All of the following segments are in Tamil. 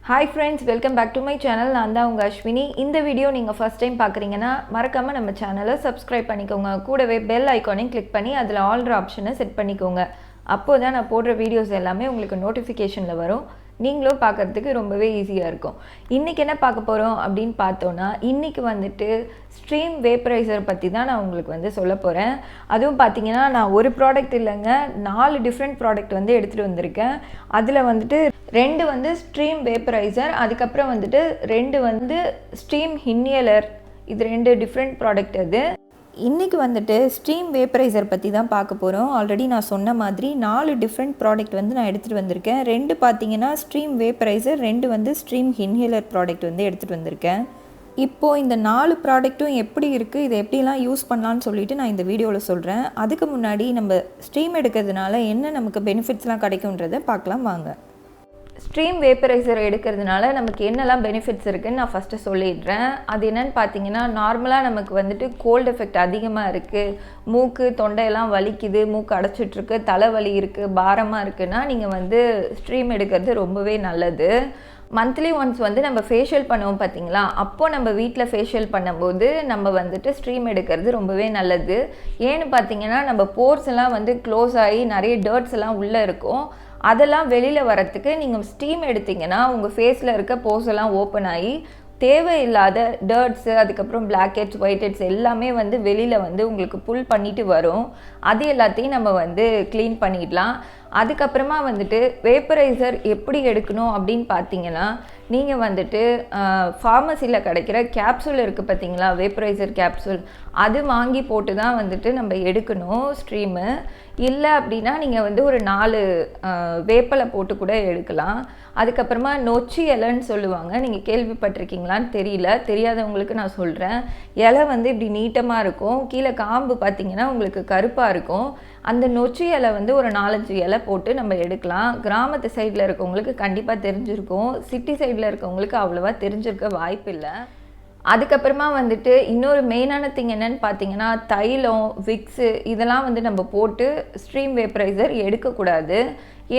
Hi friends, welcome back to my channel. நான் தான் உங்க அஸ்வினி. இந்த வீடியோ நீங்க first time பார்க்கறீங்கன்னா மறக்காம நம்ம சேனலை subscribe பண்ணிக்கோங்க. கூடவே bell icon-ஐ click பண்ணி அதுல all option-ஐ செட் பண்ணிக்கோங்க. அப்போதான் நான் போடுற வீடியோஸ் எல்லாமே உங்களுக்கு நோட்டிஃபிகேஷன்ல வரும். நீங்களும் பார்க்கிறதுக்கு ரொம்பவே ஈஸியா இருக்கும். இன்னைக்கு என்ன பார்க்க போறோம் அப்படினு பார்த்தோம்னா இன்னைக்கு வந்துட்டு ஸ்ட்ரீம் வேப்பரைசர் பத்தி தான் நான் உங்களுக்கு வந்து சொல்ல போறேன். அதுவும் பாத்தீங்கன்னா நான் ஒரு ப்ராடக்ட் இல்லங்க 4 டிஃபரண்ட் ப்ராடக்ட் வந்து எடுத்துட்டு வந்திருக்கேன். அதுல வந்துட்டு 2 வந்து ஸ்ட்ரீம் வேப்பரைசர், அதுக்கு அப்புறம் வந்துட்டு 2 வந்து ஸ்ட்ரீம் இன்ஹேலர். இது 2 டிஃபரண்ட் ப்ராடக்ட் அது. இன்னைக்கு வந்துட்டு ஸ்ட்ரீம் வேப்பரைசர் பற்றி தான் பார்க்க போகிறோம். ஆல்ரெடி நான் சொன்ன மாதிரி 4 டிஃப்ரெண்ட் ப்ராடக்ட் வந்து நான் எடுத்துகிட்டு வந்திருக்கேன். 2 பார்த்தீங்கன்னா ஸ்ட்ரீம் வேப்பரைசர், 2 வந்து ஸ்ட்ரீம் இன்ஹேலர் ப்ராடக்ட் வந்து எடுத்துகிட்டு வந்திருக்கேன். இப்போது இந்த 4 ப்ராடக்ட்டும் எப்படி இருக்குது, இதை எப்படிலாம் யூஸ் பண்ணலான்னு சொல்லிட்டு நான் இந்த வீடியோவில் சொல்கிறேன். அதுக்கு முன்னாடி நம்ம ஸ்ட்ரீம் எடுக்கிறதுனால என்ன நமக்கு பெனிஃபிட்ஸ்லாம் கிடைக்குன்றதை பார்க்கலாம் வாங்க. ஸ்ட்ரீம் வேப்பரைசர் எடுக்கிறதுனால நமக்கு என்னெல்லாம் பெனிஃபிட்ஸ் இருக்குதுன்னு நான் ஃபஸ்ட்டு சொல்லிடுறேன். அது என்னென்னு பார்த்தீங்கன்னா நார்மலாக நமக்கு வந்துட்டு கோல்டு எஃபெக்ட் அதிகமாக இருக்குது, மூக்கு தொண்டையெல்லாம் வலிக்குது, மூக்கு அடைச்சிட்ருக்கு, தலைவலி இருக்குது, பாரமாக இருக்குன்னா நீங்கள் வந்து ஸ்ட்ரீம் எடுக்கிறது ரொம்பவே நல்லது. மந்த்லி ஒன்ஸ் வந்து நம்ம ஃபேஷியல் பண்ணுவோம் பார்த்தீங்களா, அப்போது நம்ம வீட்டில் ஃபேஷியல் பண்ணும்போது நம்ம வந்துட்டு ஸ்ட்ரீம் எடுக்கிறது ரொம்பவே நல்லது. ஏன்னு பார்த்தீங்கன்னா நம்ம போர்ஸ் எல்லாம் வந்து க்ளோஸ் ஆகி நிறைய டர்ட்ஸ் எல்லாம் உள்ளே இருக்கும். அதெல்லாம் வெளியில் வரத்துக்கு நீங்கள் ஸ்டீம் எடுத்திங்கன்னா உங்கள் ஃபேஸில் இருக்க போர்ஸ் எல்லாம் ஓப்பன் ஆகி தேவையில்லாத டர்ட்ஸு, அதுக்கப்புறம் பிளாக் ஹெட்ஸ், ஒயிட் ஹெட்ஸ் எல்லாமே வந்து வெளியில் வந்து உங்களுக்கு புல் பண்ணிட்டு வரும். அது எல்லாத்தையும் நம்ம வந்து க்ளீன் பண்ணிடலாம். அதுக்கப்புறமா வந்துட்டு வேப்பரைசர் எப்படி எடுக்கணும் அப்படின்னு பார்த்தீங்கன்னா நீங்கள் வந்துட்டு ஃபார்மசியில் கிடைக்கிற கேப்சூல் இருக்குது பார்த்தீங்களா, வேப்பரைசர் கேப்சூல், அது வாங்கி போட்டு தான் வந்துட்டு நம்ம எடுக்கணும் ஸ்ட்ரீமு. இல்லை அப்படின்னா நீங்கள் வந்து ஒரு 4 வேப்பலை போட்டு கூட எடுக்கலாம். அதுக்கப்புறமா நொச்சி இலைன்னு சொல்லுவாங்க, நீங்கள் கேள்விப்பட்டிருக்கீங்களான்னு தெரியல, தெரியாதவங்களுக்கு நான் சொல்கிறேன். இலை வந்து இப்படி நீட்டமாக இருக்கும், கீழே காம்பு பார்த்தீங்கன்னா உங்களுக்கு கருப்பாக இருக்கும். அந்த நொச்சி இலை வந்து ஒரு 4-5 இலை போட்டு நம்ம எடுக்கலாம். கிராமத்து சைடில் இருக்கவங்களுக்கு கண்டிப்பாக தெரிஞ்சிருக்கும், சிட்டி சைடில் இருக்கவங்களுக்கு அவ்வளோவா தெரிஞ்சிருக்க வாய்ப்பு இல்லை. அதுக்கப்புறமா வந்துட்டு இன்னொரு மெயினான திங் என்னன்னு பார்த்தீங்கன்னா தைலம், விக்ஸு இதெல்லாம் வந்து நம்ம போட்டு ஸ்ட்ரீம் வேப்பரைசர் எடுக்கக்கூடாது.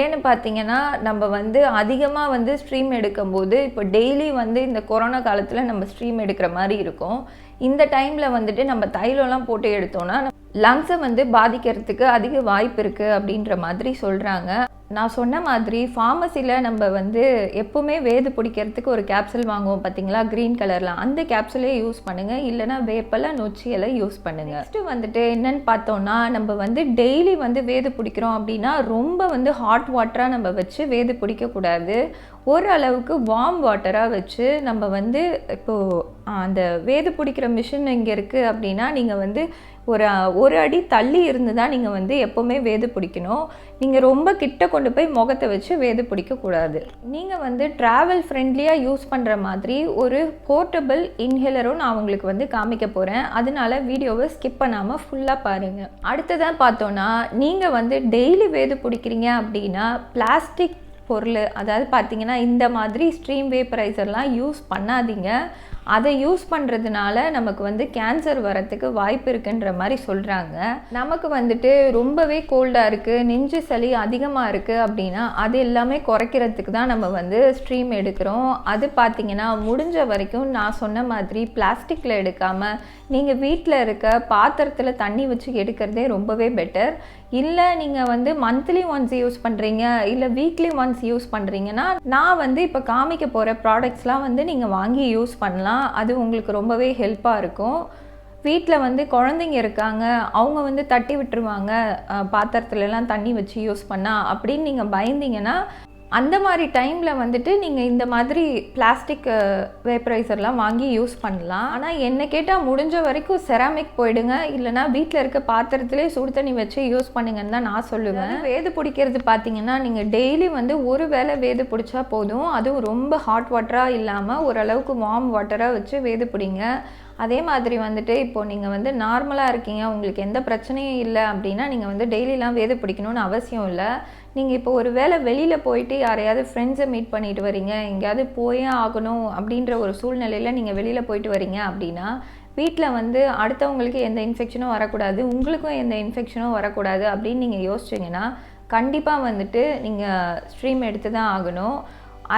ஏன்னு பார்த்தீங்கன்னா நம்ம வந்து அதிகமாக வந்து ஸ்ட்ரீம் எடுக்கும்போது இப்போ டெய்லி வந்து இந்த கொரோனா காலத்தில் நம்ம ஸ்ட்ரீம் எடுக்கிற மாதிரி இருக்கும். இந்த டைமில் வந்துட்டு நம்ம தைலம்லாம் போட்டு எடுத்தோன்னா லங்ஸை வந்து பாதிக்கிறதுக்கு அதிக வாய்ப்பு இருக்குது அப்படின்ற மாதிரி சொல்கிறாங்க. நான் சொன்ன மாதிரி ஃபார்மசியில் நம்ம வந்து எப்போவுமே வேது பிடிக்கிறதுக்கு ஒரு கேப்சூல் வாங்குவோம் பார்த்தீங்களா, க்ரீன் கலரில், அந்த கேப்சூலே யூஸ் பண்ணுங்கள். இல்லைனா வேப்பலை, நொச்சி இலை யூஸ் பண்ணுங்கள். நெக்ஸ்ட்டு வந்துட்டு என்னன்னு பார்த்தோன்னா நம்ம வந்து டெய்லி வந்து வேது பிடிக்கிறோம் அப்படின்னா ரொம்ப வந்து ஹாட் வாட்டராக நம்ம வச்சு வேது பிடிக்கக்கூடாது. ஓரளவுக்கு வார்ம் வாட்டராக வச்சு நம்ம வந்து இப்போது அந்த வேது பிடிக்கிற மிஷின் இங்கே இருக்குது அப்படின்னா நீங்கள் வந்து ஒரு அடி தள்ளி இருந்து தான் நீங்கள் வந்து எப்போவுமே வேது பிடிக்கணும். நீங்கள் ரொம்ப கிட்ட கொண்டு போய் முகத்தை வச்சு வேது பிடிக்கக்கூடாது. நீங்கள் வந்து ட்ராவல் ஃப்ரெண்ட்லியாக யூஸ் பண்ணுற மாதிரி ஒரு போர்ட்டபிள் இன்ஹேலரும் நான் உங்களுக்கு வந்து காமிக்க போகிறேன். அதனால வீடியோவை ஸ்கிப் பண்ணாமல் ஃபுல்லாக பாருங்கள். அடுத்ததான் பார்த்தோன்னா நீங்கள் வந்து டெய்லி வேது பிடிக்கிறீங்க அப்படின்னா பிளாஸ்டிக் பொருள், அதாவது பார்த்தீங்கன்னா இந்த மாதிரி ஸ்ட்ரீம் வேப்பரைசர்லாம் யூஸ் பண்ணாதீங்க. அதை யூஸ் பண்ணுறதுனால நமக்கு வந்து கேன்சர் வரத்துக்கு வாய்ப்பு இருக்குன்ற மாதிரி சொல்கிறாங்க. நமக்கு வந்துட்டு ரொம்பவே கோல்டாக இருக்குது, நெஞ்சு சளி அதிகமாக இருக்குது அப்படின்னா அது எல்லாமே குறைக்கிறதுக்கு தான் நம்ம வந்து ஸ்ட்ரீம் எடுக்கிறோம். அது பார்த்திங்கன்னா முடிஞ்ச வரைக்கும் நான் சொன்ன மாதிரி பிளாஸ்டிக்கில் எடுக்காமல் நீங்கள் வீட்டில் இருக்க பாத்திரத்தில் தண்ணி வச்சு எடுக்கிறதே ரொம்பவே பெட்டர். இல்லை நீங்கள் வந்து மந்த்லி ஒன்ஸ் யூஸ் பண்ணுறீங்க, இல்லை வீக்லி ஒன்ஸ் யூஸ் பண்ணுறீங்கன்னா நான் வந்து இப்போ காமிக்க போகிற ப்ராடக்ட்ஸ்லாம் வந்து நீங்கள் வாங்கி யூஸ் பண்ணலாம். அது உங்களுக்கு ரொம்பவே ஹெல்ப்பாக இருக்கும். வீட்டில் வந்து குழந்தைங்க இருக்காங்க, அவங்க வந்து தட்டி விட்டுருவாங்க பாத்திரத்துலலாம் தண்ணி வச்சு யூஸ் பண்ணால் அப்படின்னு நீங்கள் பயந்தீங்கன்னா அந்த மாதிரி டைமில் வந்துட்டு நீங்கள் இந்த மாதிரி பிளாஸ்டிக் வேப்பரைசர்லாம் வாங்கி யூஸ் பண்ணலாம். ஆனால் என்ன கேட்டால் முடிஞ்ச வரைக்கும் செராமிக் போயிடுங்க, இல்லைனா வீட்டில் இருக்க பாத்திரத்திலே சுடு தண்ணி வச்சு யூஸ் பண்ணுங்கன்னு தான் நான் சொல்லுவேன். வேது பிடிக்கிறது பார்த்தீங்கன்னா நீங்கள் டெய்லி வந்து ஒரு வேளை வேது பிடிச்சா போதும். அதுவும் ரொம்ப ஹாட் வாட்டராக இல்லாமல் ஓரளவுக்கு வார்ம் வாட்டராக வச்சு வேது பிடிங்க. அதே மாதிரி வந்துட்டு இப்போது நீங்கள் வந்து நார்மலாக இருக்கீங்க, உங்களுக்கு எந்த பிரச்சனையும் இல்லை அப்படின்னா நீங்கள் வந்து டெய்லிலாம் வேது பிடிக்கணும்னு அவசியம் இல்லை. நீங்கள் இப்போ ஒரு வேளை வெளியில் போயிட்டு யாரையாவது ஃப்ரெண்ட்ஸை மீட் பண்ணிட்டு வரீங்க, எங்கேயாவது போயே ஆகணும் அப்படின்ற ஒரு சூழ்நிலையில் நீங்கள் வெளியில் போயிட்டு வரீங்க அப்படின்னா வீட்டில் வந்து அடுத்தவங்களுக்கு எந்த இன்ஃபெக்ஷனும் வரக்கூடாது, உங்களுக்கும் எந்த இன்ஃபெக்ஷனும் வரக்கூடாது அப்படின்னு நீங்கள் யோசிச்சிங்கன்னா கண்டிப்பாக வந்துட்டு நீங்கள் ஸ்ட்ரீம் எடுத்து தான் ஆகணும்.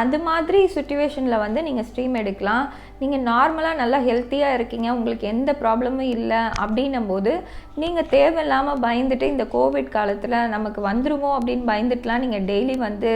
அது மாதிரி சிச்சுவேஷனில் வந்து நீங்கள் ஸ்ட்ரீம் எடுக்கலாம். நீங்கள் நார்மலாக நல்லா ஹெல்த்தியாக இருக்கீங்க, உங்களுக்கு எந்த ப்ராப்ளமும் இல்லை அப்படின்னும் போது நீங்கள் தேவையில்லாமல் பயந்துட்டு இந்த கோவிட் காலத்தில் நமக்கு வந்துருமோ அப்படின்னு பயந்துட்டுலாம் நீங்கள் டெய்லி வந்து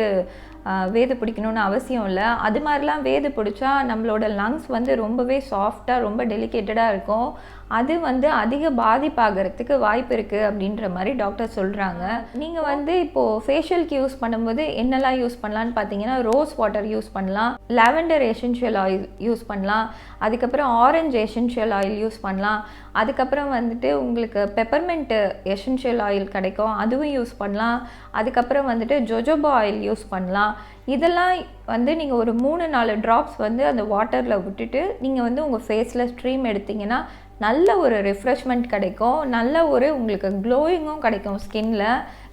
வேது பிடிக்கணும்னு அவசியம் இல்லை. அது மாதிரிலாம் வேது பிடிச்சா நம்மளோட லங்ஸ் வந்து ரொம்பவே சாஃப்டாக ரொம்ப டெலிகேட்டடாக இருக்கும். அது வந்து அதிக பாதிப்பாகிறதுக்கு வாய்ப்பு இருக்குது அப்படின்ற மாதிரி டாக்டர் சொல்கிறாங்க. நீங்கள் வந்து இப்போது ஃபேஷியலுக்கு யூஸ் பண்ணும்போது என்னெல்லாம் யூஸ் பண்ணலான்னு பார்த்தீங்கன்னா, ரோஸ் வாட்டர் யூஸ் பண்ணலாம், லாவெண்டர் எசென்ஷியல் ஆயில் யூஸ் பண்ணலாம், அதுக்கப்புறம் ஆரஞ்சு எசென்ஷியல் ஆயில் யூஸ் பண்ணலாம், அதுக்கப்புறம் வந்துட்டு உங்களுக்கு பெப்பர்மெண்ட் எசென்ஷியல் ஆயில் கிடைக்கும், அதுவும் யூஸ் பண்ணலாம், அதுக்கப்புறம் வந்துட்டு ஜொஜோபா ஆயில் யூஸ் பண்ணலாம். இதெல்லாம் வந்து நீங்கள் ஒரு 3-4 ட்ராப்ஸ் வந்து அந்த வாட்டரில் விட்டுட்டு நீங்கள் வந்து உங்கள் ஃபேஸில் ஸ்ட்ரீம் எடுத்திங்கன்னா நல்ல ஒரு ரிஃப்ரெஷ்மெண்ட் கிடைக்கும், நல்ல ஒரு உங்களுக்கு க்ளோயிங்கும் கிடைக்கும் ஸ்கின்ல.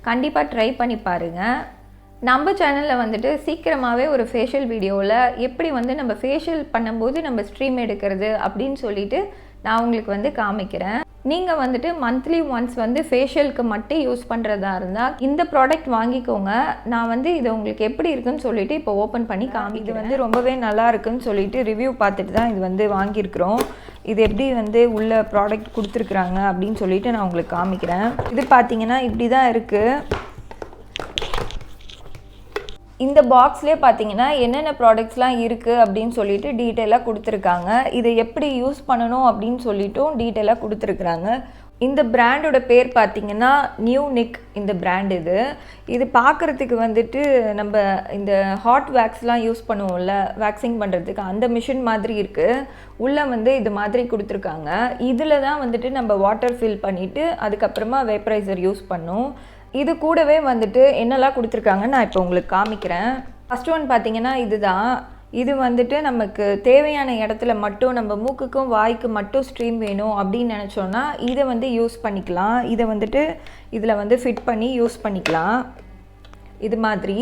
கண்டிப்பாக ட்ரை பண்ணி பாருங்கள். நம்ம சேனலில் வந்துட்டு சீக்கிரமாகவே ஒரு ஃபேஷியல் வீடியோவில் எப்படி வந்து நம்ம ஃபேஷியல் பண்ணும்போது நம்ம ஸ்ட்ரீம் எடுக்கிறது அப்படின்னு சொல்லிட்டு நான் உங்களுக்கு வந்து காமிக்கிறேன். நீங்கள் வந்துட்டு மந்த்லி ஒன்ஸ் வந்து ஃபேஷியலுக்கு மட்டும் யூஸ் பண்ணுறதா இருந்தால் இந்த ப்ராடக்ட் வாங்கிக்கோங்க. நான் வந்து இது உங்களுக்கு எப்படி இருக்குன்னு சொல்லிட்டு இப்போ ஓப்பன் பண்ணி இது வந்து ரொம்பவே நல்லா இருக்குன்னு சொல்லிட்டு ரிவ்யூ பார்த்துட்டு தான் இது வந்து வாங்கியிருக்கிறோம். இது எப்படி வந்து உள்ள ப்ராடக்ட் கொடுத்துருக்குறாங்க அப்படின்னு சொல்லிட்டு நான் உங்களுக்கு காமிக்கிறேன். இது பார்த்தீங்கன்னா இப்படி தான் இருக்குது. இந்த பாக்ஸ்லேயே பார்த்தீங்கன்னா என்னென்ன ப்ராடக்ட்ஸ்லாம் இருக்குது அப்படின்னு சொல்லிட்டு டீட்டெயிலாக கொடுத்துருக்காங்க. இதை எப்படி யூஸ் பண்ணணும் அப்படின்னு சொல்லிட்டும் டீட்டெயிலாக கொடுத்துருக்குறாங்க. இந்த பிராண்டோட பேர் பார்த்தீங்கன்னா நியூ நிக். இந்த பிராண்ட் இது பார்க்குறதுக்கு வந்துட்டு நம்ம இந்த ஹாட் வேக்ஸ்லாம் யூஸ் பண்ணுவோம்ல வேக்சிங் பண்ணுறதுக்கு, அந்த மிஷின் மாதிரி இருக்குது. உள்ளே வந்து இது மாதிரி கொடுத்துருக்காங்க. இதில் தான் வந்துட்டு நம்ம வாட்டர் ஃபில் பண்ணிவிட்டு அதுக்கப்புறமா வேப்பரைசர் யூஸ் பண்ணோம். இது கூடவே வந்துட்டு என்னெல்லாம் கொடுத்துருக்காங்கன்னு நான் இப்போ உங்களுக்கு காமிக்கிறேன். ஃபஸ்ட் ஒன் பார்த்தீங்கன்னா இதுதான். இது வந்துட்டு நமக்கு தேவையான இடத்துல மட்டும் நம்ம மூக்குக்கும் வாய்க்கு மட்டும் ஸ்ட்ரீம் வேணும் அப்படின்னு நினச்சோன்னா இதை வந்து யூஸ் பண்ணிக்கலாம். இதை வந்துட்டு இதில் வந்து ஃபிட் பண்ணி யூஸ் பண்ணிக்கலாம். இது மாதிரி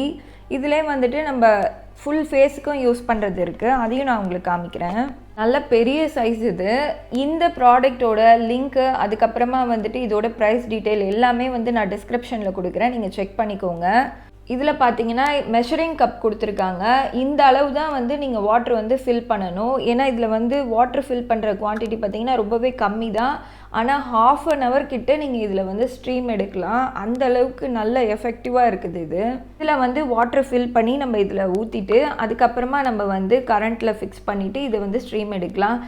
இதிலே வந்துட்டு நம்ம ஃபுல் ஃபேஸுக்கும் யூஸ் பண்ணுறது இருக்குது, அதையும் நான் உங்களுக்கு காமிக்கிறேன். நல்ல பெரிய சைஸ் இது. இந்த ப்ராடக்டோட லிங்க்கு அதுக்கப்புறமா வந்துட்டு இதோட ப்ரைஸ் டீட்டெயில் எல்லாமே வந்து நான் டிஸ்கிரிப்ஷனில் கொடுக்குறேன், நீங்கள் செக் பண்ணிக்கோங்க. இதில் பார்த்தீங்கன்னா மெஷரிங் கப் கொடுத்துருக்காங்க. இந்த அளவு தான் வந்து நீங்கள் வாட்டர் வந்து ஃபில் பண்ணணும். ஏன்னா இதில் வந்து வாட்டர் ஃபில் பண்ணுற குவான்டிட்டி பார்த்தீங்கன்னா ரொம்பவே கம்மி தான். ஆனால் 1/2 an hour கிட்ட நீங்கள் இதில் வந்து ஸ்ட்ரீம் எடுக்கலாம். அந்த அளவுக்கு நல்ல எஃபெக்டிவாக இருக்குது இது. இதில் வந்து வாட்டர் ஃபில் பண்ணி நம்ம இதில் ஊற்றிட்டு அதுக்கப்புறமா நம்ம வந்து கரண்ட்டில் ஃபிக்ஸ் பண்ணிவிட்டு இதை வந்து ஸ்ட்ரீம் எடுக்கலாம்.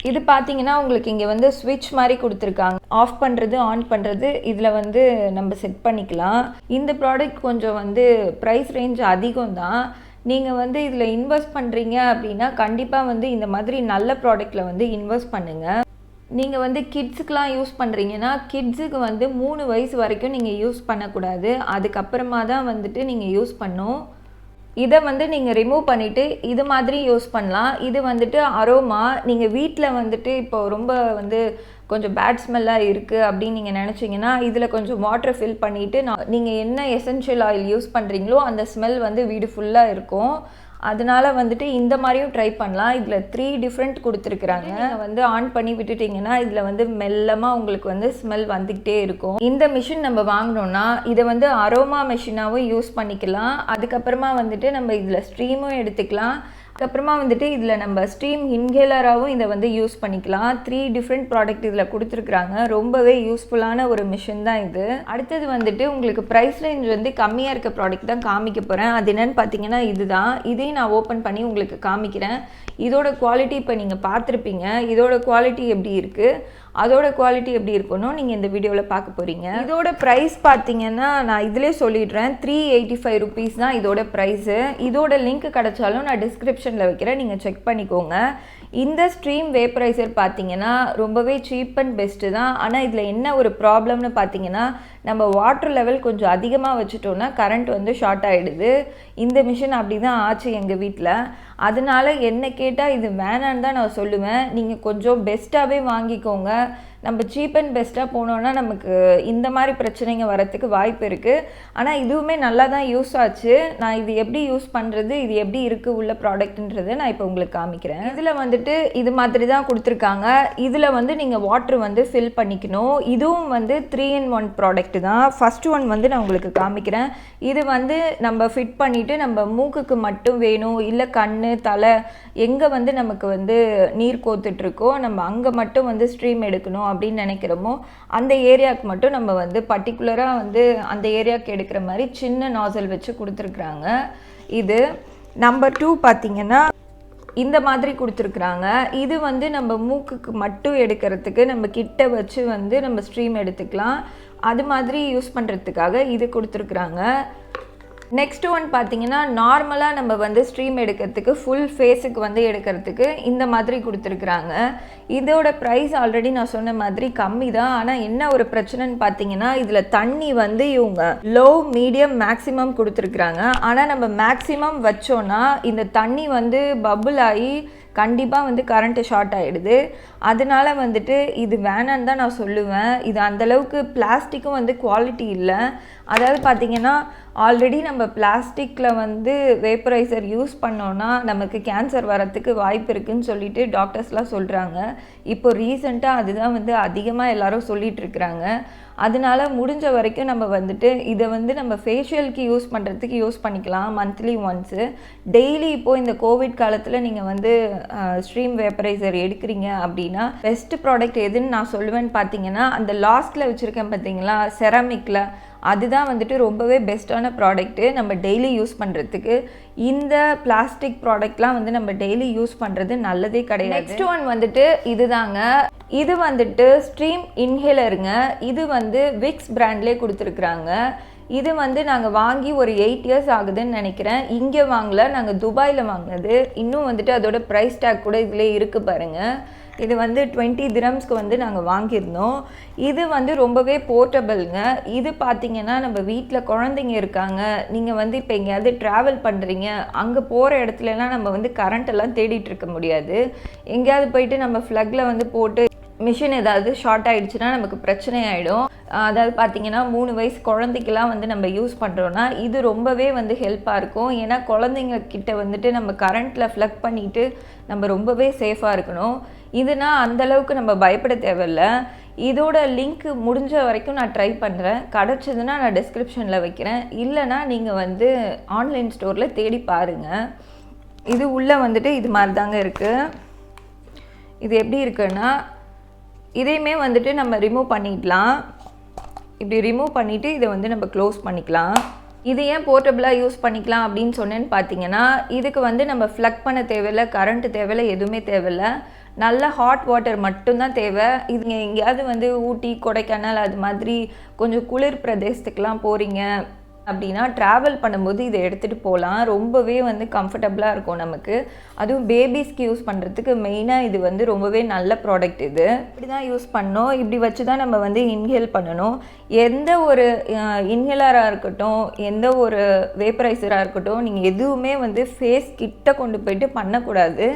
இது பார்த்தீங்கன்னா உங்களுக்கு இங்கே வந்து ஸ்விட்ச் மாதிரி கொடுத்துருக்காங்க. ஆஃப் பண்ணுறது ஆன் பண்ணுறது இதில் வந்து நம்ம செட் பண்ணிக்கலாம். இந்த ப்ராடக்ட் கொஞ்சம் வந்து ப்ரைஸ் ரேஞ்ச் அதிகம் தான். நீங்கள் வந்து இதில் இன்வெஸ்ட் பண்ணுறீங்க அப்படின்னா கண்டிப்பாக வந்து இந்த மாதிரி நல்ல ப்ராடக்டில் வந்து இன்வெஸ்ட் பண்ணுங்கள். நீங்கள் வந்து கிட்ஸுக்கெலாம் யூஸ் பண்ணுறீங்கன்னா கிட்ஸுக்கு வந்து 3 வயசு வரைக்கும் நீங்கள் யூஸ் பண்ணக்கூடாது. அதுக்கப்புறமா தான் வந்துட்டு நீங்கள் யூஸ் பண்ணணும். இதை வந்து நீங்கள் ரிமூவ் பண்ணிவிட்டு இது மாதிரி யூஸ் பண்ணலாம். இது வந்துட்டு அரோமா. நீங்கள் வீட்டில் வந்துட்டு இப்போ ரொம்ப வந்து கொஞ்சம் பேட் ஸ்மெல்லாக இருக்குது அப்படின்னு நீங்கள் நினச்சிங்கன்னா இதில் கொஞ்சம் வாட்டர் ஃபில் பண்ணிவிட்டு நீங்கள் என்ன எசென்ஷியல் ஆயில் யூஸ் பண்ணுறீங்களோ அந்த ஸ்மெல் வந்து வீடு ஃபுல்லாக இருக்கும். அதனால வந்துட்டு இந்த மாதிரியும் ட்ரை பண்ணலாம். இதில் 3 டிஃப்ரெண்ட் கொடுத்துருக்குறாங்க. நீங்கள் வந்து ஆன் பண்ணி விட்டுட்டிங்கன்னா இதில் வந்து மெல்லமாக உங்களுக்கு வந்து ஸ்மெல் வந்துக்கிட்டே இருக்கும். இந்த மிஷின் நம்ம வாங்கினோன்னா இதை வந்து அரோமா மிஷினாகவும் யூஸ் பண்ணிக்கலாம். அதுக்கப்புறமா வந்துட்டு நம்ம இதில் ஸ்ட்ரீமும் எடுத்துக்கலாம். அதுக்கப்புறமா வந்துட்டு இதில் நம்ம ஸ்ட்ரீம் இன்ஹேலராகவும் இதை வந்து யூஸ் பண்ணிக்கலாம். 3 டிஃப்ரெண்ட் ப்ராடக்ட் இதில் கொடுத்துருக்குறாங்க. ரொம்பவே யூஸ்ஃபுல்லான ஒரு மிஷின் தான் இது. அடுத்தது வந்துட்டு உங்களுக்கு ப்ரைஸ் ரேஞ்ச் வந்து கம்மியாக இருக்க ப்ராடக்ட் தான் காமிக்க போகிறேன். அது என்னென்னு பார்த்தீங்கன்னா இதுதான். இதையும் நான் ஓப்பன் பண்ணி உங்களுக்கு காமிக்கிறேன். இதோட குவாலிட்டி இப்போ நீங்கள் பார்த்துருப்பீங்க. இதோட குவாலிட்டி எப்படி இருக்குது, அதோட குவாலிட்டி எப்படி இருக்கணும் நீங்கள் இந்த வீடியோவில் பார்க்க போகிறீங்க. இதோட ப்ரைஸ் பார்த்தீங்கன்னா நான் இதிலே சொல்லிடுறேன், 385 ருபீஸ் தான் இதோட ப்ரைஸு. இதோட லிங்க் கிடைச்சாலும் நான் டிஸ்கிரிப்ஷனில் வைக்கிறேன், நீங்கள் செக் பண்ணிக்கோங்க. இந்த ஸ்ட்ரீம் வேப்பரைசர் பார்த்தீங்கன்னா ரொம்பவே சீப் அண்ட் பெஸ்ட்டு தான். ஆனால் இதில் என்ன ஒரு ப்ராப்ளம்னு பார்த்தீங்கன்னா நம்ம வாட்டர் லெவல் கொஞ்சம் அதிகமாக வச்சுட்டோன்னா கரண்ட் வந்து ஷார்ட் ஆகிடுது. இந்த மிஷின் அப்படி தான் ஆச்சு எங்கள் வீட்டில். அதனால என்ன கேட்டால் இது வேணான்னு தான் நான் சொல்லுவேன். நீங்கள் கொஞ்சம் பெஸ்ட்டாகவே வாங்கிக்கோங்க. நம்ம சீப் அண்ட் பெஸ்ட்டாக போனோன்னா நமக்கு இந்த மாதிரி பிரச்சனைங்க வரத்துக்கு வாய்ப்பு இருக்குது. ஆனால் இதுவுமே நல்லா தான் யூஸ் ஆச்சு. நான் இது எப்படி யூஸ் பண்ணுறது, இது எப்படி இருக்குது உள்ள ப்ராடக்ட்ன்றதை நான் இப்போ உங்களுக்கு காமிக்கிறேன். இதில் வந்துட்டு இது மாதிரி தான் கொடுத்துருக்காங்க. இதில் வந்து நீங்கள் வாட்ரு வந்து ஃபில் பண்ணிக்கணும். இதுவும் வந்து 3-in-1 ப்ராடக்ட் தான். ஃபஸ்ட்டு ஒன் வந்து நான் உங்களுக்கு காமிக்கிறேன். இது வந்து நம்ம ஃபிட் பண்ணிவிட்டு நம்ம மூக்குக்கு மட்டும் வேணும், இல்லை கண் தலை எங்கே வந்து நமக்கு வந்து நீர் கோத்துட்ருக்கோ நம்ம அங்கே மட்டும் வந்து ஸ்ட்ரீம் எடுக்கணும் அப்படின்னு நினைக்கிறோமோ அந்த ஏரியாவுக்கு மட்டும் நம்ம வந்து பர்டிகுலராக வந்து அந்த ஏரியாவுக்கு எடுக்கிற மாதிரி சின்ன நாசல் வச்சு கொடுத்துருக்குறாங்க. இது நம்பர் 2 பார்த்திங்கன்னா இந்த மாதிரி கொடுத்துருக்குறாங்க. இது வந்து நம்ம மூக்குக்கு மட்டும் எடுக்கிறதுக்கு நம்ம கிட்ட வச்சு வந்து நம்ம ஸ்ட்ரீம் எடுத்துக்கலாம். அது மாதிரி யூஸ் பண்ணுறதுக்காக இது கொடுத்துருக்குறாங்க. நெக்ஸ்ட் ஒன் பார்த்தீங்கன்னா நார்மலாக நம்ம வந்து ஸ்ட்ரீம் எடுக்கிறதுக்கு ஃபுல் ஃபேஸுக்கு வந்து எடுக்கிறதுக்கு இந்த மாதிரி கொடுத்துருக்குறாங்க. இதோட ப்ரைஸ் ஆல்ரெடி நான் சொன்ன மாதிரி கம்மி தான். ஆனால் என்ன ஒரு பிரச்சனைன்னு பார்த்தீங்கன்னா இதில் தண்ணி வந்து இவங்க லோ மீடியம் மேக்ஸிமம் கொடுத்துருக்குறாங்க. ஆனால் நம்ம மேக்ஸிமம் வச்சோன்னா இந்த தண்ணி வந்து பபுள் ஆகி கண்டிப்பாக வந்து கரண்ட்டு ஷார்ட் ஆகிடுது. அதனால வந்துட்டு இது வேணான்னு தான் நான் சொல்லுவேன். இது அந்தளவுக்கு பிளாஸ்டிக்கும் வந்து குவாலிட்டி இல்லை. அதாவது பார்த்திங்கன்னா ஆல்ரெடி நம்ம பிளாஸ்டிக்கில் வந்து வேப்பரைசர் யூஸ் பண்ணோன்னா நமக்கு கேன்சர் வரத்துக்கு வாய்ப்பு இருக்குதுன்னு சொல்லிட்டு டாக்டர்ஸ்லாம் சொல்கிறாங்க. இப்போ ரீசெண்டாக அதுதான் வந்து அதிகமாக எல்லோரும் சொல்லிகிட்ருக்குறாங்க. அதனால முடிஞ்ச வரைக்கும் நம்ம வந்துட்டு இதை வந்து நம்ம ஃபேஷியலுக்கு யூஸ் பண்ணுறதுக்கு யூஸ் பண்ணிக்கலாம் மந்த்லி ஒன்ஸு. டெய்லி இப்போது இந்த கோவிட் காலத்தில் நீங்கள் வந்து ஸ்ட்ரீம் வேப்பரைசர் எடுக்கிறீங்க அப்படின்னா பெஸ்ட்டு ப்ராடக்ட் எதுன்னு நான் சொல்லுவேன்னு பார்த்தீங்கன்னா அந்த லாஸ்ட்டில் வச்சுருக்கேன் பார்த்தீங்களா செராமிக்கில், அதுதான் வந்துட்டு ரொம்பவே பெஸ்ட்டான ப்ராடக்ட்டு நம்ம டெய்லி யூஸ் பண்ணுறதுக்கு. இந்த பிளாஸ்டிக் ப்ராடக்ட்லாம் வந்து நம்ம டெய்லி யூஸ் பண்ணுறது நல்லதே கிடையாது. நெக்ஸ்ட் ஒன் வந்துட்டு இதுதாங்க. இது வந்துட்டு ஸ்ட்ரீம் இன்ஹேலருங்க. இது வந்து விக்ஸ் பிராண்ட்லேயே கொடுத்துருக்குறாங்க. இது வந்து நாங்கள் வாங்கி ஒரு 8 இயர்ஸ் ஆகுதுன்னு நினைக்கிறேன். இங்கே வாங்கலை, நாங்கள் துபாயில் வாங்கினது. இன்னும் வந்துட்டு அதோட ப்ரைஸ் டேக் கூட இதிலே இருக்குது பாருங்கள். இது வந்து 20 dirhamsக்கு வந்து நாங்கள் வாங்கியிருந்தோம். இது வந்து ரொம்பவே போர்ட்டபிள்ங்க. இது பார்த்திங்கன்னா நம்ம வீட்டில் குழந்தைங்க இருக்காங்க, நீங்கள் வந்து இப்போ எங்கேயாவது ட்ராவல் பண்ணுறீங்க, அங்கே போகிற இடத்துலலாம் நம்ம வந்து கரண்ட்டெல்லாம் தேடிட்டு இருக்க முடியாது. எங்கேயாவது போயிட்டு நம்ம ஃப்ளக்கில் வந்து போட்டு மிஷின் ஏதாவது ஷார்ட் ஆகிடுச்சுன்னா நமக்கு பிரச்சனை ஆகிடும். அதாவது பார்த்திங்கன்னா 3 வயசு குழந்தைக்கெலாம் வந்து நம்ம யூஸ் பண்ணுறோன்னா இது ரொம்பவே வந்து ஹெல்ப்பாக இருக்கும். ஏன்னா குழந்தைங்க கிட்ட வந்துட்டு நம்ம கரண்ட்டில் ஃப்ளக் பண்ணிவிட்டு நம்ம ரொம்பவே சேஃபாக இருக்கணும். இதுனா அந்தளவுக்கு நம்ம பயப்பட தேவையில்ல. இதோட லிங்க் முடிஞ்ச வரைக்கும் நான் ட்ரை பண்ணுறேன். கிடச்சதுன்னா நான் டிஸ்கிரிப்ஷனில் வைக்கிறேன். இல்லைனா நீங்கள் வந்து ஆன்லைன் ஸ்டோரில் தேடி பாருங்கள். இது உள்ளே வந்துட்டு இது மாதிரி தாங்க இருக்குது. இது எப்படி இருக்குன்னா இதையுமே வந்துட்டு நம்ம ரிமூவ் பண்ணிக்கலாம். இப்படி ரிமூவ் பண்ணிவிட்டு இதை வந்து நம்ம க்ளோஸ் பண்ணிக்கலாம். இது ஏன் போர்ட்டபிளாக யூஸ் பண்ணிக்கலாம் அப்படின்னு சொன்னேன்னு பார்த்தீங்கன்னா இதுக்கு வந்து நம்ம ஃப்ளக் பண்ண தேவையில்லை, கரண்ட்டு தேவையில்லை, எதுவுமே தேவையில்லை. நல்ல ஹாட் வாட்டர் மட்டும்தான் தேவை. இது எங்கேயாவது வந்து ஊட்டி கொடைக்கானல் அது மாதிரி கொஞ்சம் குளிர் பிரதேசத்துக்கெலாம் போகிறீங்க அப்படின்னா ட்ராவல் பண்ணும்போது இதை எடுத்துகிட்டு போகலாம். ரொம்பவே வந்து கம்ஃபர்டபுளாக இருக்கும் நமக்கு. அதுவும் பேபிஸ்க்கு யூஸ் பண்ணுறதுக்கு மெயினாக இது வந்து ரொம்பவே நல்ல ப்ராடக்ட். இது இப்படி தான் யூஸ் பண்ணணும். இப்படி வச்சு தான் நம்ம வந்து இன்ஹேல் பண்ணணும். எந்த ஒரு இன்ஹேலராக இருக்கட்டும், எந்த ஒரு வேப்பரைசராக இருக்கட்டும், நீங்கள் எதுவுமே வந்து ஃபேஸ் கிட்ட கொண்டு போயிட்டு பண்ணக்கூடாது.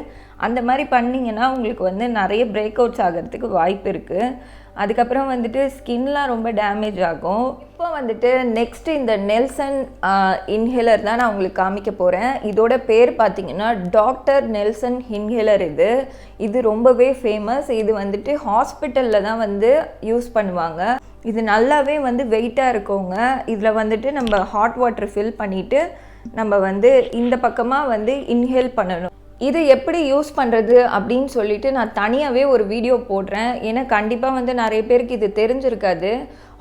அந்த மாதிரி பண்ணிங்கன்னா உங்களுக்கு வந்து நிறைய பிரேக் அவுட்ஸ் ஆகிறதுக்கு வாய்ப்பு இருக்குது. அதுக்கப்புறம் வந்துட்டு ஸ்கின்லாம் ரொம்ப டேமேஜ் ஆகும். இப்போ வந்துட்டு நெக்ஸ்ட்டு இந்த நெல்சன் இன்ஹேலர் தான் நான் உங்களுக்கு காமிக்க போகிறேன். இதோட பேர் பார்த்திங்கன்னா டாக்டர் நெல்சன் இன்ஹேலர். இது ரொம்பவே ஃபேமஸ். இது வந்துட்டு ஹாஸ்பிட்டலில் தான் வந்து யூஸ் பண்ணுவாங்க. இது நல்லாவே வந்து வெயிட்டாக இருக்கவங்க இதில் வந்துட்டு நம்ம ஹாட் வாட்டர் ஃபில் பண்ணிவிட்டு நம்ம வந்து இந்த பக்கமாக வந்து இன்ஹேல் பண்ணணும். இது எப்படி யூஸ் பண்ணுறது அப்படின்னு சொல்லிட்டு நான் தனியாகவே ஒரு வீடியோ போடுறேன். ஏன்னா கண்டிப்பாக வந்து நிறைய பேருக்கு இது தெரிஞ்சிருக்காது.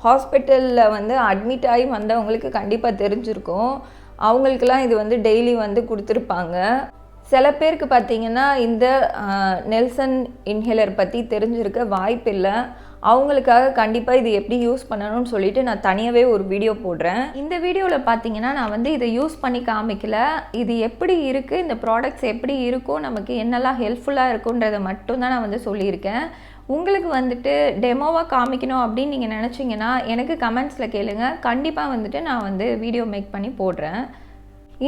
ஹாஸ்பிட்டலில் வந்து அட்மிட் ஆகி வந்தவங்களுக்கு கண்டிப்பாக தெரிஞ்சிருக்கும். அவங்களுக்கெல்லாம் இது வந்து டெய்லி வந்து கொடுத்துருப்பாங்க. சில பேருக்கு பார்த்திங்கன்னா இந்த நெல்சன் இன்ஹேலர் பற்றி தெரிஞ்சிருக்க வாய்ப்பில்லை. அவங்களுக்காக கண்டிப்பாக இது எப்படி யூஸ் பண்ணணும்னு சொல்லிட்டு நான் தனியாகவே ஒரு வீடியோ போடுறேன். இந்த வீடியோவில் பார்த்தீங்கன்னா நான் வந்து இதை யூஸ் பண்ணி காமிக்கல. இது எப்படி இருக்குது, இந்த ப்ராடக்ட்ஸ் எப்படி இருக்கும், நமக்கு என்னெல்லாம் ஹெல்ப்ஃபுல்லாக இருக்குன்றதை மட்டும்தான் நான் வந்து சொல்லியிருக்கேன். உங்களுக்கு வந்துட்டு டெமோவாக காமிக்கணும் அப்படின்னு நீங்கள் நினச்சிங்கன்னா எனக்கு கமெண்ட்ஸில் கேளுங்க. கண்டிப்பாக வந்துட்டு நான் வந்து வீடியோ மேக் பண்ணி போடுறேன்.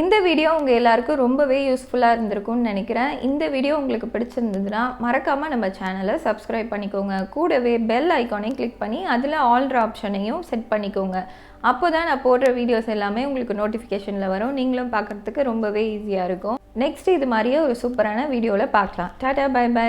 இந்த வீடியோ உங்கள் எல்லாருக்கும் ரொம்பவே யூஸ்ஃபுல்லாக இருந்திருக்கும்னு நினைக்கிறேன். இந்த வீடியோ உங்களுக்கு பிடிச்சிருந்ததுன்னா மறக்காமல் நம்ம சேனலை சப்ஸ்கிரைப் பண்ணிக்கோங்க. கூடவே பெல் ஐக்கானையும் கிளிக் பண்ணி அதில் ஆல்ட்ரு ஆப்ஷனையும் செட் பண்ணிக்கோங்க. அப்போ தான் நான் போடுற வீடியோஸ் எல்லாமே உங்களுக்கு நோட்டிஃபிகேஷனில் வரும். நீங்களும் பார்க்குறதுக்கு ரொம்பவே ஈஸியாக இருக்கும். நெக்ஸ்ட் இது மாதிரியே ஒரு சூப்பரான வீடியோவில் பார்க்கலாம். Tata, bye by.